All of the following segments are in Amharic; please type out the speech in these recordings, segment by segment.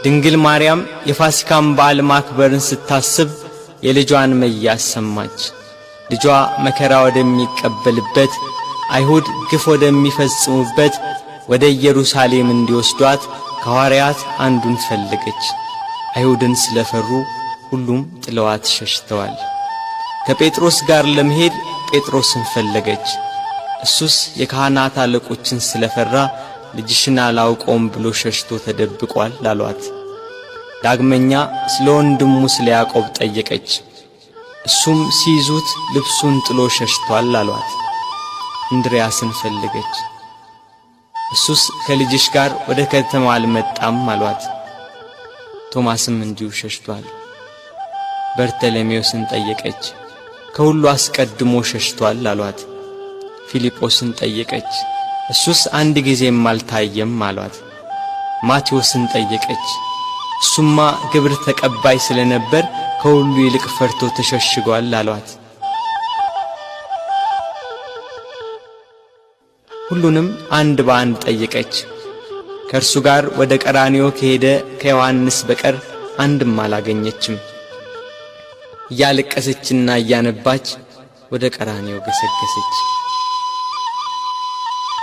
ድንግል ማርያም የፋሲካን በዓል ማክበርን ስታስብ የልጇን መያዝ ሰማች። ልጇ መከራ ወደሚቀበልበት አይሁድ ግፍ ወደሚፈጽሙበት ወደ ኢየሩሳሌም እንዲወስዷት ከሐዋርያት አንዱን ፈለገች። አይሁድን ስለፈሩ ሁሉም ጥለዋት ሸሽተዋል። ከጴጥሮስ ጋር ለመሄድ ጴጥሮስን ፈለገች። እሱስ የካህናት አለቆችን ስለፈራ ልጅሽን አላውቀውም ብሎ ሸሽቶ ተደብቋል አሏት። ዳግመኛ ስለ ወንድሙ ስለ ያዕቆብ ጠየቀች። እሱም ሲይዙት ልብሱን ጥሎ ሸሽቷል አሏት። እንድርያስን ፈለገች። እሱስ ከልጅሽ ጋር ወደ ከተማ አልመጣም አሏት። ቶማስም እንዲሁ ሸሽቷል። በርተሎሜዎስን ጠየቀች። ከሁሉ አስቀድሞ ሸሽቷል አሏት። ፊልጶስን ጠየቀች። እሱስ አንድ ጊዜም አልታየም አሏት። ማቴዎስን ጠየቀች። እሱማ ግብር ተቀባይ ስለነበር ከሁሉ ይልቅ ፈርቶ ተሸሽጓል አሏት። ሁሉንም አንድ በአንድ ጠየቀች። ከእርሱ ጋር ወደ ቀራንዮ ከሄደ ከዮሐንስ በቀር አንድም አላገኘችም። እያለቀሰችና እያነባች ወደ ቀራንዮ ገሰገሰች።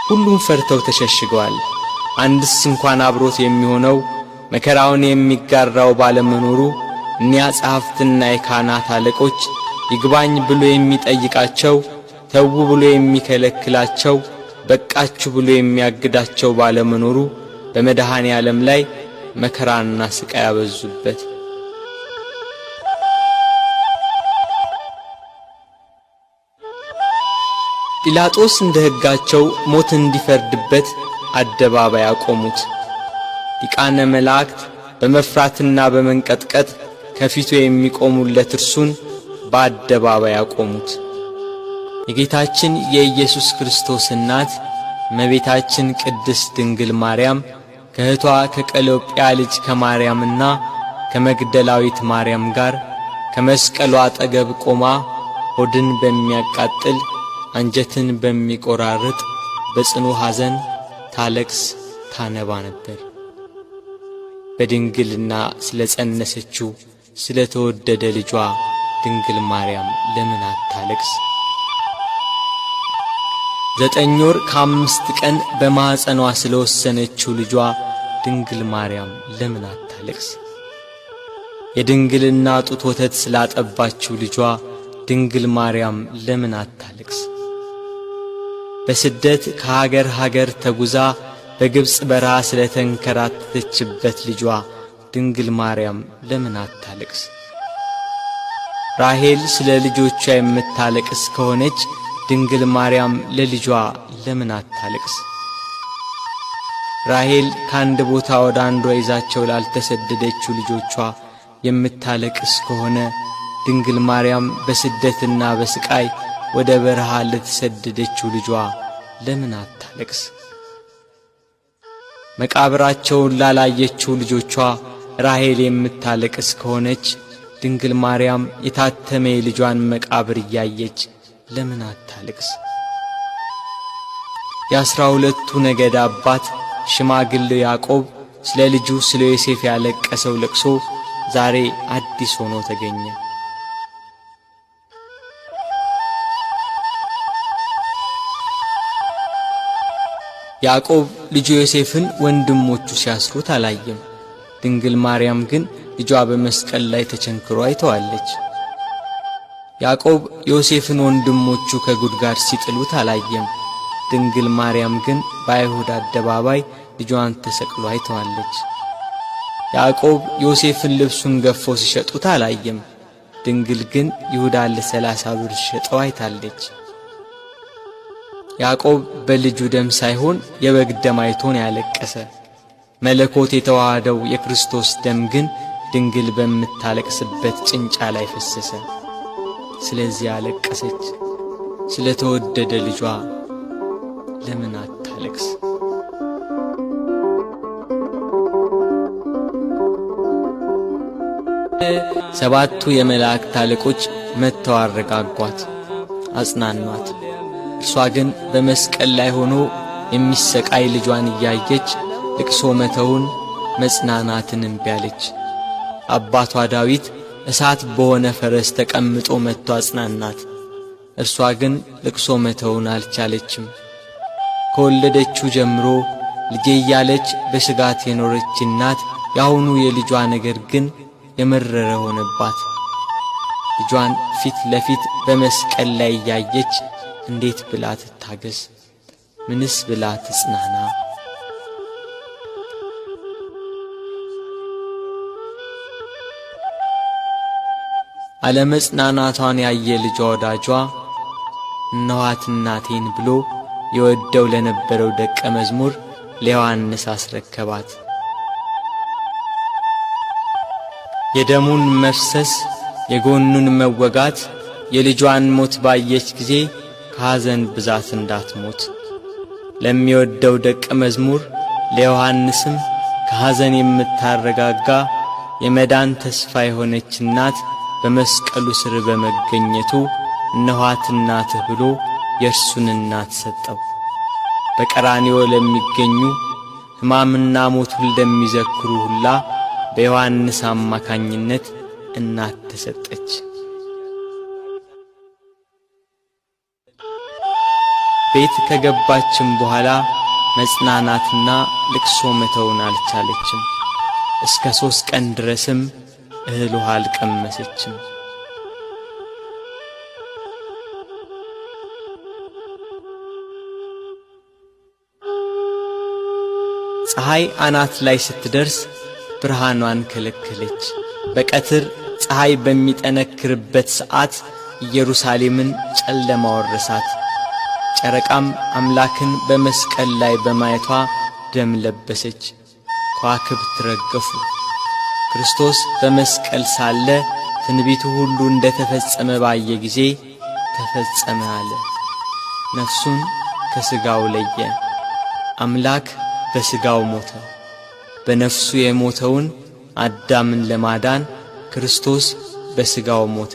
ሁሉም ፈርተው ተሸሽገዋል። አንድስ እንኳን አብሮት የሚሆነው መከራውን የሚጋራው ባለመኖሩ እኒያ ጸሐፍትና የካህናት አለቆች ይግባኝ ብሎ የሚጠይቃቸው፣ ተዉ ብሎ የሚከለክላቸው፣ በቃችሁ ብሎ የሚያግዳቸው ባለመኖሩ በመድኃኔ ዓለም ላይ መከራና ስቃይ ያበዙበት። ጲላጦስ እንደ ሕጋቸው ሞት እንዲፈርድበት አደባባይ አቆሙት። ሊቃነ መላእክት በመፍራትና በመንቀጥቀጥ ከፊቱ የሚቆሙለት እርሱን በአደባባይ አቆሙት። የጌታችን የኢየሱስ ክርስቶስ እናት እመቤታችን ቅድስት ድንግል ማርያም ከእህቷ ከቀሎጵያ ልጅ ከማርያምና ከመግደላዊት ማርያም ጋር ከመስቀሉ አጠገብ ቆማ ሆድን በሚያቃጥል አንጀትን በሚቆራርጥ በጽኑ ሐዘን ታለቅስ ታነባ ነበር። በድንግልና ስለ ጸነሰችው ስለ ተወደደ ልጇ ድንግል ማርያም ለምን አታለቅስ? 9 ወር ከ5 ቀን በማኅፀኗ ስለ ወሰነችው ልጇ ድንግል ማርያም ለምን አታለቅስ? የድንግልና ጡት ወተት ስላጠባችው ልጇ ድንግል ማርያም ለምን አታለቅስ? በስደት ከሀገር ሀገር ተጉዛ በግብፅ በረሃ ስለ ተንከራተተችበት ልጇ ድንግል ማርያም ለምን አታለቅስ? ራሔል ስለ ልጆቿ የምታለቅስ ከሆነች ድንግል ማርያም ለልጇ ለምን አታለቅስ? ራሔል ከአንድ ቦታ ወደ አንዷ ይዛቸው ላልተሰደደችው ልጆቿ የምታለቅስ ከሆነ ድንግል ማርያም በስደትና በስቃይ ወደ በረሃ ለተሰደደችው ልጇ ለምን አታለቅስ? መቃብራቸውን ላላየችው ልጆቿ ራሔል የምታለቅስ ከሆነች ድንግል ማርያም የታተመ የልጇን መቃብር እያየች ለምን አታለቅስ? የ12ቱ ነገድ አባት ሽማግሌው ያዕቆብ ስለ ልጁ ስለ ዮሴፍ ያለቀሰው ለቅሶ ዛሬ አዲስ ሆኖ ተገኘ። ያዕቆብ ልጁ ዮሴፍን ወንድሞቹ ሲያስሩት አላየም። ድንግል ማርያም ግን ልጇ በመስቀል ላይ ተቸንክሮ አይተዋለች። ያዕቆብ ዮሴፍን ወንድሞቹ ከጉድጓድ ሲጥሉት አላየም። ድንግል ማርያም ግን በአይሁድ አደባባይ ልጇን ተሰቅሎ አይተዋለች። ያዕቆብ ዮሴፍን ልብሱን ገፈው ሲሸጡት አላየም። ድንግል ግን ይሁዳን ለ30 ብር ሸጠው አይታለች። ያዕቆብ በልጁ ደም ሳይሆን የበግ ደም አይቶን ያለቀሰ። መለኮት የተዋሃደው የክርስቶስ ደም ግን ድንግል በምታለቅስበት ጭንጫ ላይ ፈሰሰ። ስለዚህ አለቀሰች። ስለ ተወደደ ልጇ ለምን አታለቅስ? ሰባቱ የመላእክት አለቆች መጥተው አረጋጓት፣ አጽናኗት። እርሷ ግን በመስቀል ላይ ሆኖ የሚሰቃይ ልጇን እያየች ልቅሶ መተውን መጽናናትን እምቢ አለች። አባቷ ዳዊት እሳት በሆነ ፈረስ ተቀምጦ መጥቶ አጽናናት። እርሷ ግን ልቅሶ መተውን አልቻለችም። ከወለደችው ጀምሮ ልጄ እያለች በስጋት የኖረች እናት ያሁኑ የልጇ ነገር ግን የመረረ ሆነባት። ልጇን ፊት ለፊት በመስቀል ላይ እያየች እንዴት ብላ ትታገስ? ምንስ ብላ ትጽናና? አለመጽናናቷን ያየ ልጇ ወዳጇ እነኋት እናቴን ብሎ የወደው ለነበረው ደቀ መዝሙር ለዮሐንስ አስረከባት። የደሙን መፍሰስ የጎኑን መወጋት የልጇን ሞት ባየች ጊዜ ከሐዘን ብዛት እንዳትሞት ለሚወደው ደቀ መዝሙር ለዮሐንስም ከሐዘን የምታረጋጋ የመዳን ተስፋ የሆነች እናት በመስቀሉ ስር በመገኘቱ እነኋት እናትህ ብሎ የእርሱን እናት ሰጠው። በቀራንዮ ለሚገኙ ሕማምና ሞቱን ለሚዘክሩ ሁላ በዮሐንስ አማካኝነት እናት ተሰጠች። ቤት ከገባችም በኋላ መጽናናትና ልቅሶ መተውን አልቻለችም። እስከ 3 ቀን ድረስም እህል ውሃ አልቀመሰችም። ፀሐይ አናት ላይ ስትደርስ ብርሃኗን ከለከለች። በቀትር ፀሐይ በሚጠነክርበት ሰዓት ኢየሩሳሌምን ጨለማ ወረሳት። ጨረቃም አምላክን በመስቀል ላይ በማየቷ ደም ለበሰች። ከዋክብት ረገፉ። ክርስቶስ በመስቀል ሳለ ትንቢቱ ሁሉ እንደ ተፈጸመ ባየ ጊዜ ተፈጸመ አለ። ነፍሱን ከሥጋው ለየ። አምላክ በሥጋው ሞተ። በነፍሱ የሞተውን አዳምን ለማዳን ክርስቶስ በሥጋው ሞተ።